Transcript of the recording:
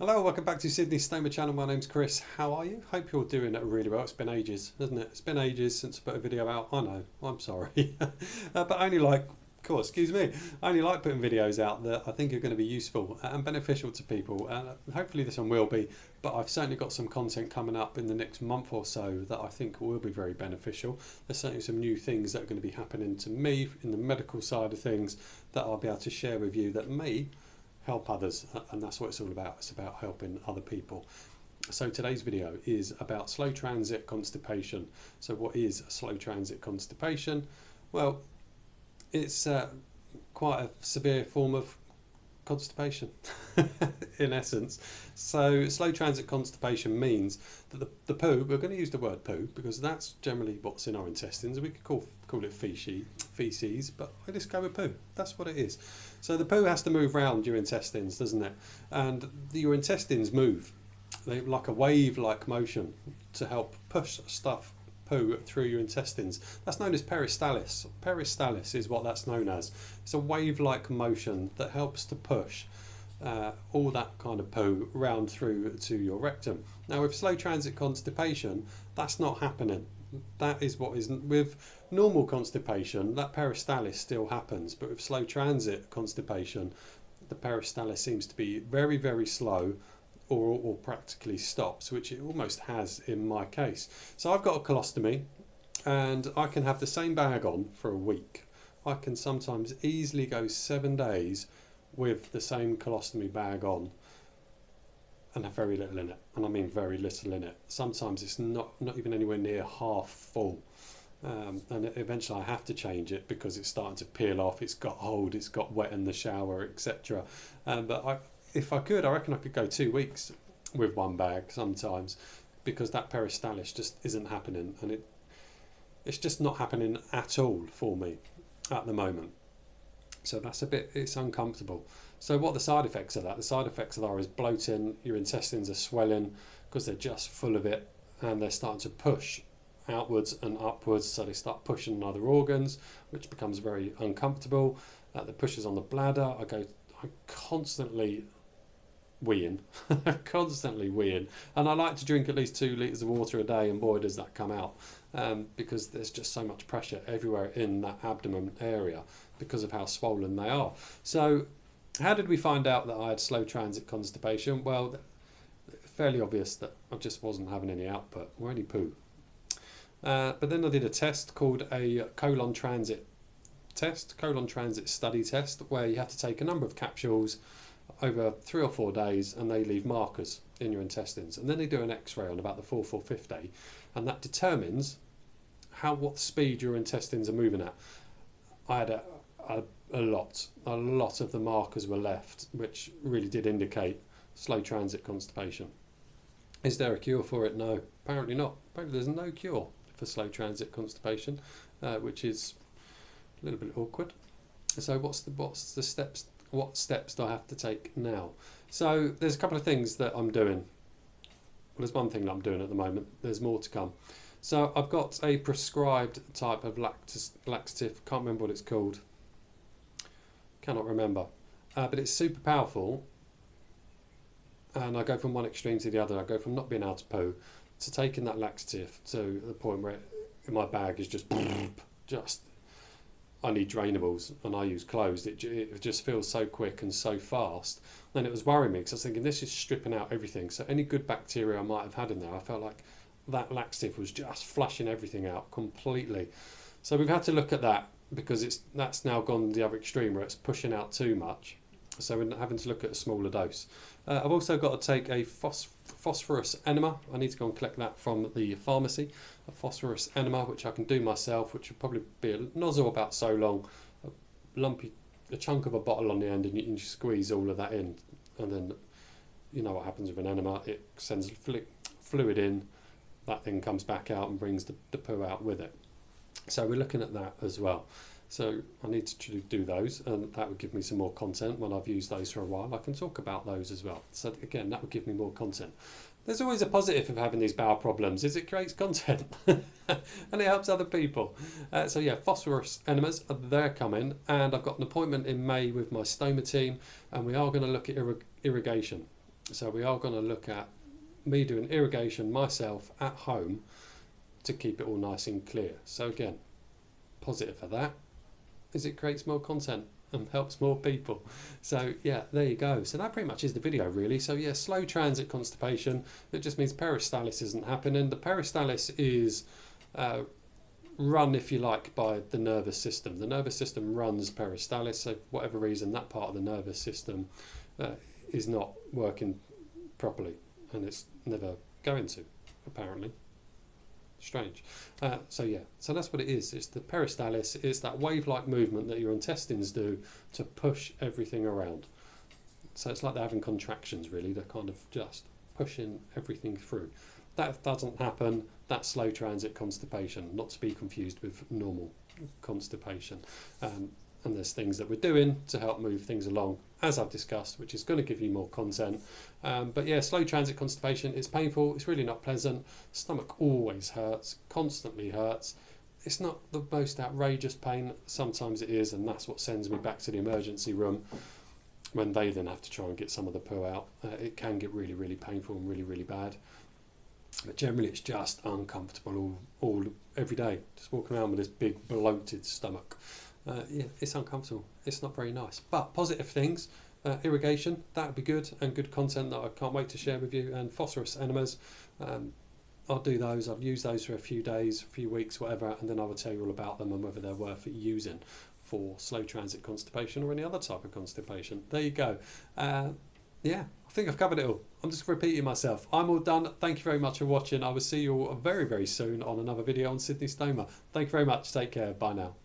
Hello, welcome back to Sydney Stoma channel. My name's Chris. How are you? Hope you're doing really well. It's been ages, hasn't it? It's been ages since I put a video out. I know, I'm sorry. But I only like, cool, excuse me, I only like putting videos out that I think are going to be useful and beneficial to people. And hopefully this one will be, but I've certainly got some content coming up in the next month or so that I think will be very beneficial. There's certainly some new things that are going to be happening to me in the medical side of things that I'll be able to share with you that may help others, and that's what it's all about. It's about helping other people. So today's video is about slow transit constipation. So what is slow transit constipation? Well, it's quite a severe form of constipation in essence. So slow transit constipation means that the poo, we're going to use the word poo because that's generally what's in our intestines. We could call it feces, but I just go with poo. That's what it is. So the poo has to move around your intestines, doesn't it? And your intestines move. They like a wave-like motion to help push stuff, poo, through your intestines. That's known as peristalsis. Peristalsis is what that's known as. It's a wave-like motion that helps to push all that kind of poo round through to your rectum. Now with slow transit constipation, that's not happening. That is what is with normal constipation, that peristalsis still happens, but with slow transit constipation, the peristalsis seems to be very, very slow or practically stops, which it almost has in my case. So I've got a colostomy and I can have the same bag on for a week. I can sometimes easily go 7 days with the same colostomy bag on and have very little in it, and I mean very little in it. Sometimes it's not even anywhere near half full, and eventually I have to change it because it's starting to peel off, it's got hold, it's got wet in the shower, etc. But if I could, I reckon I could go 2 weeks with one bag sometimes, because that peristalsis just isn't happening, and it's just not happening at all for me at the moment. So that's it's uncomfortable. So what the side effects of that? The side effects of that is bloating, your intestines are swelling because they're just full of it, and they're starting to push outwards and upwards, so they start pushing other organs, which becomes very uncomfortable. The pushes on the bladder, I constantly weeing, constantly weeing, and I like to drink at least 2 litres of water a day, and boy does that come out, because there's just so much pressure everywhere in that abdomen area because of how swollen they are. So how did we find out that I had slow transit constipation? Well, fairly obvious that I just wasn't having any output or any poo. But then I did a test called a colon transit study test, where you have to take a number of capsules over 3 or 4 days, and they leave markers in your intestines, and then they do an x-ray on about the 4th or 5th day, and that determines what speed your intestines are moving at. I had a lot of the markers were left, which really did indicate slow transit constipation. Is there a cure for it? No, apparently not. Apparently there's no cure for slow transit constipation, which is a little bit awkward. So what's the steps? What steps do I have to take now? So there's a couple of things that I'm doing. Well, there's one thing that I'm doing at the moment. There's more to come. So I've got a prescribed type of laxative. Can't remember what it's called. Cannot remember. But it's super powerful. And I go from one extreme to the other. I go from not being able to poo to taking that laxative to the point where my bag is just I need drainables, and I use closed. It just feels so quick and so fast. Then it was worrying me because I was thinking, this is stripping out everything. So any good bacteria I might have had in there, I felt like that laxative was just flushing everything out completely. So we've had to look at that, because that's now gone the other extreme where it's pushing out too much. So we're having to look at a smaller dose. I've also got to take a phosphorus enema. I need to go and collect that from the pharmacy. A phosphorus enema, which I can do myself, which will probably be a nozzle about so long, a chunk of a bottle on the end, and you can just squeeze all of that in. And then, you know what happens with an enema, it sends fluid in, that thing comes back out and brings the poo out with it. So we're looking at that as well. So I need to do those, and that would give me some more content. When I've used those for a while, I can talk about those as well. So again, that would give me more content. There's always a positive of having these bowel problems, is it creates content and it helps other people. So yeah, phosphorus enemas, they're coming, and I've got an appointment in May with my stoma team, and we are going to look at irrigation. So we are going to look at me doing irrigation myself at home to keep it all nice and clear. So again, positive for that is it creates more content and helps more people. So yeah, there you go. So that pretty much is the video really. So yeah, slow transit constipation, it just means peristalsis isn't happening. The peristalsis is run, if you like, by the nervous system. The nervous system runs peristalsis, so for whatever reason that part of the nervous system is not working properly, and it's never going to, apparently. Strange. So yeah, so that's what it is. It's the peristalsis. It's that wave-like movement that your intestines do to push everything around. So it's like they're having contractions really. They're kind of just pushing everything through. That doesn't happen. That's slow transit constipation, not to be confused with normal constipation. And there's things that we're doing to help move things along, as I've discussed, which is going to give you more content. But yeah, slow transit constipation, it's painful, it's really not pleasant. Stomach always hurts, constantly hurts. It's not the most outrageous pain, sometimes it is, and that's what sends me back to the emergency room when they then have to try and get some of the poo out. It can get really, really painful and really, really bad. But generally it's just uncomfortable all every day, just walking around with this big bloated stomach. Yeah, it's uncomfortable. It's not very nice. But positive things, irrigation, that would be good, and good content that I can't wait to share with you. And phosphorus enemas, I'll do those. I've used those for a few days, a few weeks, whatever, and then I will tell you all about them and whether they're worth using for slow transit constipation or any other type of constipation. There you go. Yeah, I think I've covered it all. I'm just repeating myself. I'm all done. Thank you very much for watching. I will see you all very, very soon on another video on Sydney stoma. Thank you very much. Take care. Bye now.